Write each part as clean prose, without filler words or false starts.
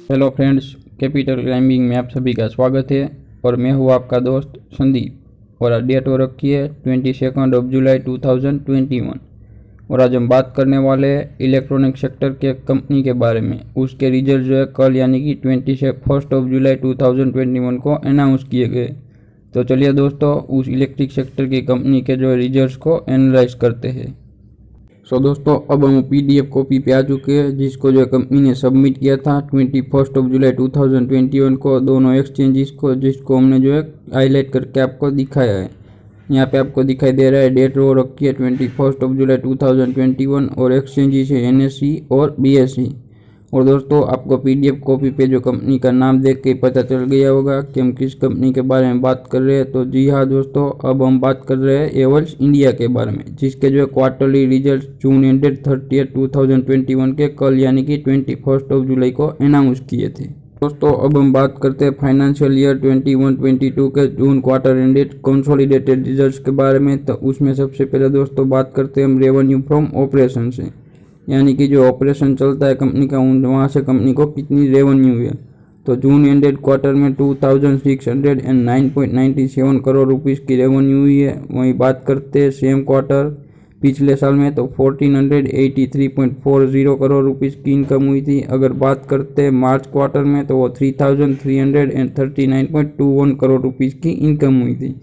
Hello friends, capital climbing में आप सभी का स्वागत है। और मैं हूँ आपका दोस्त संदीप। और डेट हो रखी है 22 जुलाई 2021। और आज हम बात करने वाले हैं इलेक्ट्रॉनिक सेक्टर के कंपनी के बारे में। उसके रिजल्ट जो है कल यानी कि 21 जुलाई 2021 को अनाउंस किए गए। तो चलिए दोस्तों, उस इलेक्ट्रिक सेक्टर की कंपनी के जो रिजल्ट्स को एनालाइज करते हैं। दोस्तों, अब हम पीडीएफ कॉपी पे आ चुके हैं, जिसको जो कंपनी ने सबमिट किया था 21 जुलाई 2021 को दोनों एक्सचेंजेस को, जिसको हमने जो है हाईलाइट करके आपको दिखाया है। यहाँ पे आपको दिखाई दे रहा है, डेट रो रखी है 21 जुलाई 2021 और एक्सचेंजेस है एनएससी और बीएससी। और दोस्तों, आपको पीडीएफ कॉपी पे जो कंपनी का नाम देख के पता चल गया होगा कि हम किस कंपनी के बारे में बात कर रहे हैं। तो जी हाँ दोस्तों, अब हम बात कर रहे हैं एवल्स इंडिया के बारे में, जिसके जो है क्वार्टरली रिजल्ट जून एंडेड 30 2021 के कल यानी कि 21 जुलाई को अनाउंस किए थे। दोस्तों, अब हम बात करते हैं फाइनेंशियल ईयर 21-22 के जून क्वार्टर एंडेड कंसोलिडेटेड रिजल्ट्स के बारे में। तो उसमें सबसे पहले दोस्तों बात करते हैं हम रेवेन्यू फ्रॉम ऑपरेशन से, यानी कि जो ऑपरेशन चलता है कंपनी का, वहाँ से कंपनी को कितनी रेवेन्यू है। तो जून एंडेड क्वार्टर में 2609.97 करोड़ रुपीस की रेवेन्यू हुई है। वहीं बात करते हैं सेम क्वार्टर पिछले साल में, तो 1483.40 करोड़ रुपीस की इनकम हुई थी। अगर बात करते हैं मार्च क्वार्टर में, तो वो 3339.21 करोड़ रुपीस की इनकम हुई थी।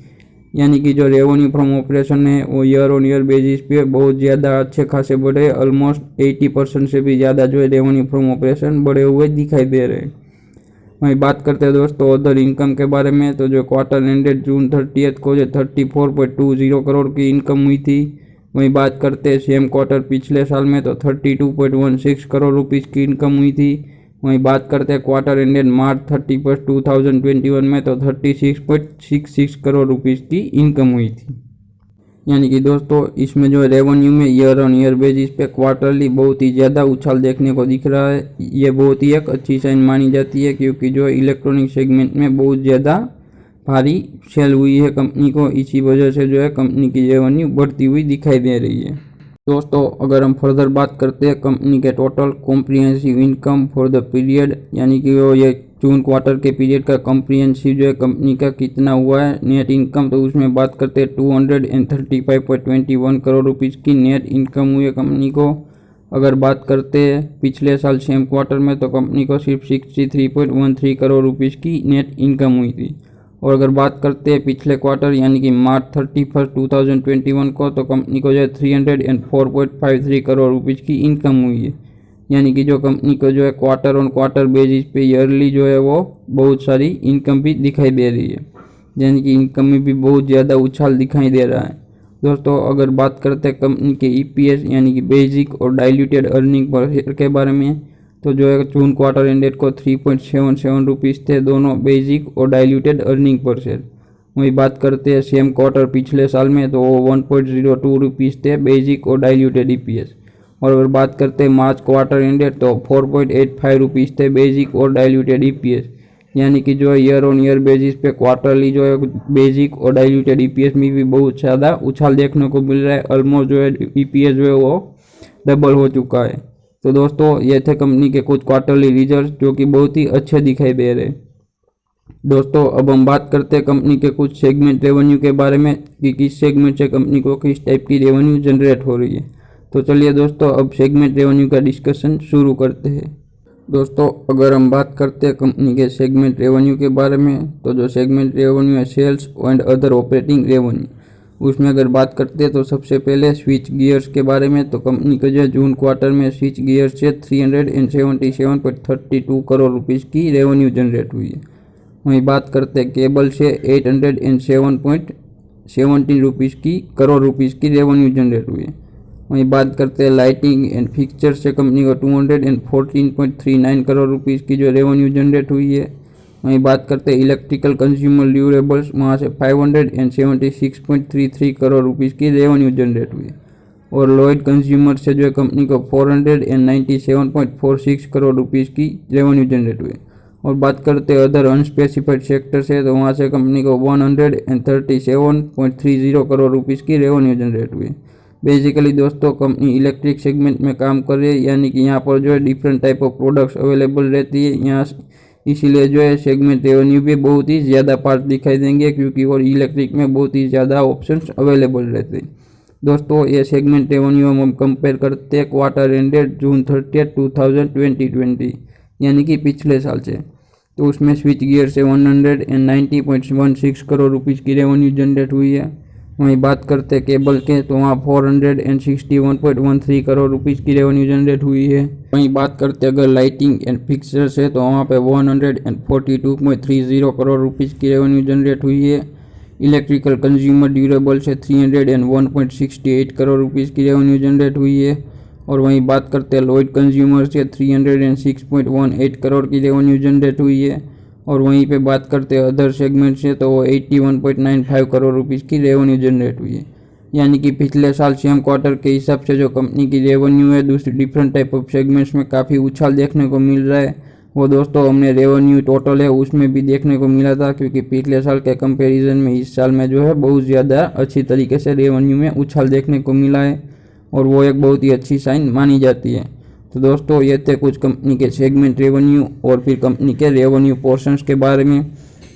यानी कि जो रेवेन्यू फ्रॉम ऑपरेशन है वो ईयर ऑन ईयर बेसिस पे बहुत ज़्यादा अच्छे खासे बढ़े, ऑलमोस्ट 80% से भी ज़्यादा जो है रेवेन्यू फ्रॉम ऑपरेशन बढ़े हुए दिखाई दे रहे हैं। वहीं बात करते हैं दोस्तों अदर इनकम के बारे में, तो जो क्वार्टर एंडेड जून 30 को जो 34.20 करोड़ की इनकम हुई थी। वहीं बात करते हैं सेम क्वार्टर पिछले साल में, तो 32.16 करोड़ रुपीज़ की इनकम हुई थी। वहीं बात करते हैं क्वार्टर एंडेड मार्च 31 2021 में, तो 36.66 करोड़ रुपीज़ की इनकम हुई थी। यानी कि दोस्तों, इसमें जो रेवेन्यू में ईयर ऑन ईयर बेसिस पे क्वार्टरली बहुत ही ज़्यादा उछाल देखने को दिख रहा है। ये बहुत ही एक अच्छी साइन मानी जाती है, क्योंकि जो इलेक्ट्रॉनिक सेगमेंट में बहुत ज़्यादा भारी सेल हुई है कंपनी को। इसी वजह से जो है कंपनी की रेवेन्यू बढ़ती हुई दिखाई दे रही है। दोस्तों, अगर हम फर्दर बात करते हैं कंपनी के total comprehensive income for the period, यानी कि वो ये जून क्वार्टर के पीरियड का कॉम्प्रिहेंसिव जो है कंपनी का कितना हुआ है नेट इनकम, तो उसमें बात करते हैं 235.21 करोड़ रुपीज़ की नेट इनकम हुई है कंपनी को। अगर बात करते हैं पिछले साल सेम क्वार्टर में, तो कंपनी को सिर्फ 63.13 करोड़ रुपीज़ की नेट इनकम हुई थी। और अगर बात करते हैं पिछले क्वार्टर यानी कि मार्च 31 2021 को, तो कंपनी को जो है 304.53 करोड़ रुपीज़ की इनकम हुई है। यानी कि जो कंपनी को जो है क्वार्टर ऑन क्वार्टर बेसिस पे ईयरली जो है वो बहुत सारी इनकम भी दिखाई दे रही है, यानी कि इनकम में भी बहुत ज़्यादा उछाल दिखाई दे रहा है। दोस्तों, अगर बात करते हैं कंपनी के ईपीएस यानी कि बेसिक और डाइल्यूटेड अर्निंग पर शेयर के बारे में, तो जो है जून क्वार्टर एंडेड को 3.77 रुपीज़ थे दोनों बेसिक और डाइल्यूटेड अर्निंग पर शेयर। वही बात करते हैं सेम क्वार्टर पिछले साल में, तो वो 1.02 रुपीज़ थे बेसिक और डाइल्यूटेड ईपीएस। और अगर बात करते हैं मार्च क्वार्टर एंडेड, तो 4.85 रुपीज़ थे बेसिक और डाइल्यूटेड ईपीएस। यानी कि जो है ईयर ऑन ईयर बेसिस पे क्वार्टरली जो है बेसिक और डाइल्यूटेड ईपीएस में भी बहुत ज़्यादा उछाल देखने को मिल रहा है। ऑलमोस्ट जो है ईपीएस जो है वो डबल हो चुका है। तो दोस्तों, ये थे कंपनी के कुछ क्वार्टरली रिजल्ट जो कि बहुत ही अच्छे दिखाई दे रहे हैं। दोस्तों, अब हम बात करते हैं कंपनी के कुछ सेगमेंट रेवेन्यू के बारे में कि किस सेगमेंट से कंपनी को किस टाइप की रेवेन्यू जनरेट हो रही है। तो चलिए दोस्तों, अब सेगमेंट रेवेन्यू का डिस्कशन शुरू करते हैं। दोस्तों, अगर हम बात करते हैं कंपनी के सेगमेंट रेवेन्यू के बारे में, तो जो सेगमेंट रेवेन्यू है sales and other operating revenue, उसमें अगर बात करते हैं तो सबसे पहले स्विच गियर्स के बारे में। तो कंपनी को जो है जून क्वार्टर में स्विच गियर्स से 377.32 करोड़ रुपीज़ की रेवेन्यू जनरेट हुई है। वहीं बात करते हैं केबल से 807.17 रुपीज़ की करोड़ रुपीज़ की रेवेन्यू जनरेट हुई है। वहीं बात करते हैं लाइटिंग एंड फिक्सचर से कंपनी को 214.39 करोड़ रुपीज़ की जो रेवेन्यू जनरेट हुई है। वहीं बात करते हैं इलेक्ट्रिकल कंज्यूमर ड्यूरेबल्स, वहाँ से 576.33 करोड़ रुपीज़ की रेवेन्यू जनरेट हुई है। और लॉयड कंज्यूमर से जो है कंपनी को 497.46 करोड़ रुपीज़ की रेवेन्यू जनरेट हुई है। और बात करते हैं अदर अनस्पेसिफाइड सेक्टर से, तो वहाँ से कंपनी को 137.30 करोड़ रुपीज़ की रेवेन्यू जनरेट हुई है। बेसिकली दोस्तों कंपनी इलेक्ट्रिक सेगमेंट में काम कर रही है, यानी कि यहाँ पर जो है different type of products available रहती है यहाँ, इसीलिए जो है सेगमेंट रेवेन्यू भी बहुत ही ज़्यादा पार्ट दिखाई देंगे, क्योंकि और इलेक्ट्रिक में बहुत ही ज़्यादा ऑप्शंस अवेलेबल रहते हैं। दोस्तों ये सेगमेंट रेवेन्यू हम कंपेयर करते हैं क्वार्टर एंडेड जून 30, 2020 यानी कि पिछले साल से। तो उसमें स्विच गियर से 190.16 करोड़ रुपीज़ की रेवेन्यू जनरेट हुई है। वहीं बात करते हैं केबल के, तो वहाँ 461.13 करोड़ रुपीज़ की रेवेन्यू जनरेट हुई है। वहीं बात करते हैं अगर लाइटिंग एंड फिक्सर्स है, तो वहाँ पे 142.30 करोड़ रुपीज़ की रेवेन्यू जनरेट हुई है। इलेक्ट्रिकल कंज्यूमर ड्यूरेबल से 301.68 करोड़ रुपीज़ की रेवेन्यू जनरेट हुई है। और वहीं बात करते हैं लॉयड कंज्यूमर से 306.18 करोड़ की रेवेन्यू जनरेट हुई है। और वहीं पे बात करते हैं अदर सेगमेंट से, तो वो 81.95 करोड़ रुपीज़ की रेवेन्यू जनरेट हुई है। यानी कि पिछले साल सेम क्वार्टर के हिसाब से जो कंपनी की रेवेन्यू है दूसरी डिफरेंट टाइप ऑफ सेगमेंट्स में काफ़ी उछाल देखने को मिल रहा है। वो दोस्तों हमने रेवेन्यू टोटल है उसमें भी देखने को मिला था, क्योंकि पिछले साल के कंपैरिजन में इस साल में जो है बहुत ज़्यादा अच्छी तरीके से रेवेन्यू में उछाल देखने को मिला है, और वो एक बहुत ही अच्छी साइन मानी जाती है। तो दोस्तों ये थे कुछ कंपनी के सेगमेंट रेवेन्यू और फिर कंपनी के रेवेन्यू पोर्शंस के बारे में।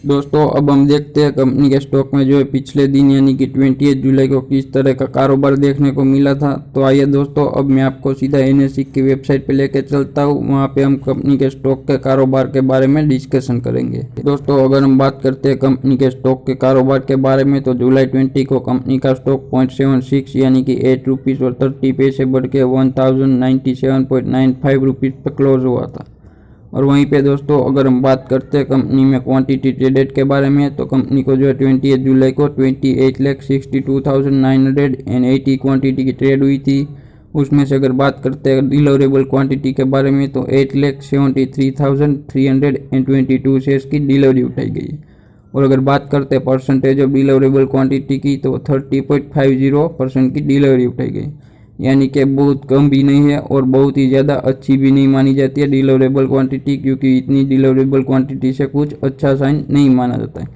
दोस्तों अब हम देखते हैं कंपनी के स्टॉक में जो है पिछले दिन यानी कि 28 जुलाई को किस तरह का कारोबार देखने को मिला था। तो आइए दोस्तों अब मैं आपको सीधा NSE की वेबसाइट पे लेके चलता हूँ, वहाँ पे हम कंपनी के स्टॉक के कारोबार के बारे में डिस्कशन करेंगे। दोस्तों अगर हम बात करते हैं कंपनी के स्टॉक के कारोबार के बारे में, तो जुलाई 20 को कंपनी का स्टॉक 0.76 यानी कि 8 रुपीज़ और 30 पैसे बढ़ के 1097.95 रुपीज़ पर क्लोज हुआ था। और वहीं पे दोस्तों अगर हम बात करते हैं कंपनी में क्वांटिटी ट्रेडेड के बारे में, तो कंपनी को जो है 28 जुलाई को 28,62,980 क्वांटिटी की ट्रेड हुई थी। उसमें से अगर बात करते हैं डिलीवरेबल क्वांटिटी के बारे में, तो 8,73,322 शेयर्स की डिलीवरी उठाई गई। और अगर बात करते हैं परसेंटेज ऑफ डिलीवरेबल क्वांटिटी की, तो 30.50% की डिलीवरी उठाई गई, यानी कि बहुत कम भी नहीं है और बहुत ही ज़्यादा अच्छी भी नहीं मानी जाती है डिलीवरेबल क्वांटिटी, क्योंकि इतनी डिलीवरेबल क्वांटिटी से कुछ अच्छा साइन नहीं माना जाता है।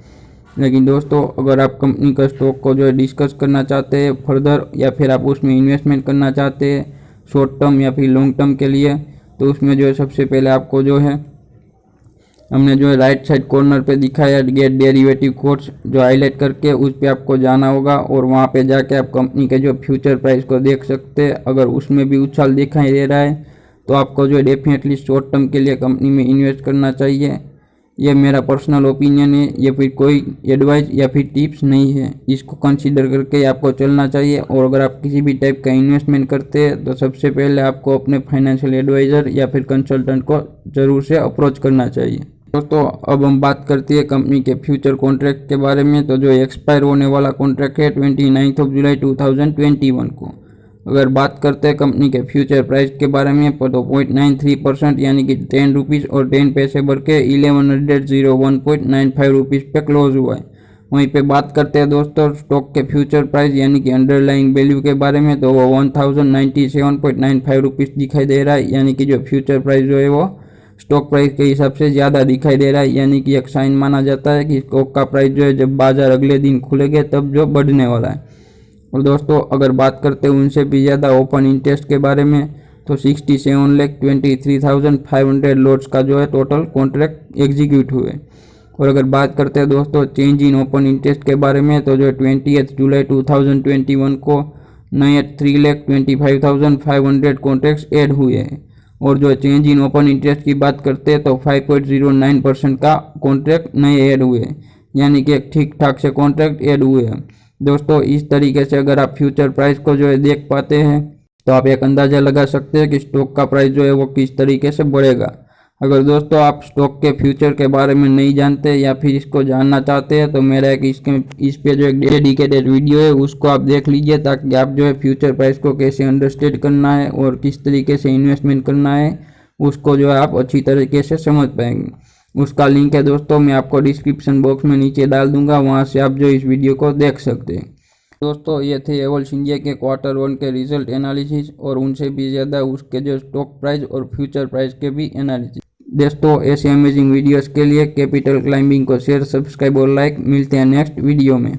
लेकिन दोस्तों अगर आप कंपनी का स्टॉक को जो है डिस्कस करना चाहते हैं फर्दर, या फिर आप उसमें इन्वेस्टमेंट करना चाहते हैं शॉर्ट टर्म या फिर लॉन्ग टर्म के लिए, तो उसमें जो है सबसे पहले आपको जो है हमने जो है राइट साइड कॉर्नर पे दिखाया गेट डेरिवेटिव कोड्स, जो हाईलाइट करके उस पर आपको जाना होगा और वहाँ पे जाके आप कंपनी के जो फ्यूचर प्राइस को देख सकते हैं। अगर उसमें भी उछाल दिखाई दे रहा है तो आपको जो है डेफिनेटली शॉर्ट टर्म के लिए कंपनी में इन्वेस्ट करना चाहिए। ये मेरा पर्सनल ओपिनियन है, ये फिर कोई एडवाइस या फिर टिप्स नहीं है, इसको कंसीडर करके आपको चलना चाहिए। और अगर आप किसी भी टाइप का इन्वेस्टमेंट करते हैं तो सबसे पहले आपको अपने फाइनेंशियल एडवाइज़र या फिर कंसल्टेंट को ज़रूर से अप्रोच करना चाहिए। दोस्तों अब हम बात करते हैं कंपनी के फ्यूचर कॉन्ट्रैक्ट के बारे में, तो जो एक्सपायर होने वाला कॉन्ट्रैक्ट है 29 जुलाई 2021 को। अगर बात करते हैं कंपनी के फ्यूचर प्राइस के बारे में, तो 0.93% यानी कि 10 रुपीज़ और 10 पैसे बढ़ के 1101.95 रुपीज़ पे क्लोज हुआ है। वहीं पे बात करते हैं दोस्तों स्टॉक के फ्यूचर प्राइस यानी कि अंडरलाइंग वैल्यू के बारे में, तो वो 1097.95 रुपीज़ दिखाई दे रहा है, यानी कि जो फ्यूचर प्राइस जो है वो स्टॉक प्राइस के हिसाब से ज़्यादा दिखाई दे रहा है, यानी कि एक साइन माना जाता है कि स्टॉक का प्राइस जो है जब बाजार अगले दिन खुलेगा तब जो बढ़ने वाला है। और दोस्तों अगर बात करते हैं उनसे भी ज़्यादा ओपन इंटरेस्ट के बारे में, तो 67,23,500 लॉट्स का जो है टोटल कॉन्ट्रैक्ट एग्जीक्यूट हुए। और अगर बात करते हैं दोस्तों चेंज इन ओपन इंटरेस्ट के बारे में, तो जो 20 जुलाई 2021 को नए 3,25,500 कॉन्ट्रैक्ट्स ऐड हुए हैं। और जो चेंज इन ओपन इंटरेस्ट की बात करते हैं तो 5.09% का कॉन्ट्रैक्ट नए ऐड हुए, यानी कि एक ठीक ठाक से कॉन्ट्रैक्ट ऐड हुए हैं। दोस्तों इस तरीके से अगर आप फ्यूचर प्राइस को जो है देख पाते हैं तो आप एक अंदाज़ा लगा सकते हैं कि स्टॉक का प्राइस जो है वो किस तरीके से बढ़ेगा। अगर दोस्तों आप स्टॉक के फ्यूचर के बारे में नहीं जानते या फिर इसको जानना चाहते हैं, तो मेरा एक इस पे जो एक डेडिकेटेड वीडियो है उसको आप देख लीजिए, ताकि आप जो है फ्यूचर प्राइस को कैसे अंडरस्टैंड करना है और किस तरीके से इन्वेस्टमेंट करना है उसको जो है आप अच्छी तरीके से समझ पाएंगे। उसका लिंक है दोस्तों मैं आपको डिस्क्रिप्शन बॉक्स में नीचे डाल दूंगा, वहाँ से आप जो इस वीडियो को देख सकते हैं। दोस्तों ये थे हैवेल्स इंडिया के Q1 के रिजल्ट एनालिसिस, और उनसे भी ज़्यादा उसके जो स्टॉक प्राइस और फ्यूचर प्राइस के भी एनालिसिस। दोस्तों ऐसे अमेजिंग वीडियोस के लिए कैपिटल क्लाइंबिंग को शेयर, सब्सक्राइब और लाइक। मिलते हैं नेक्स्ट वीडियो में।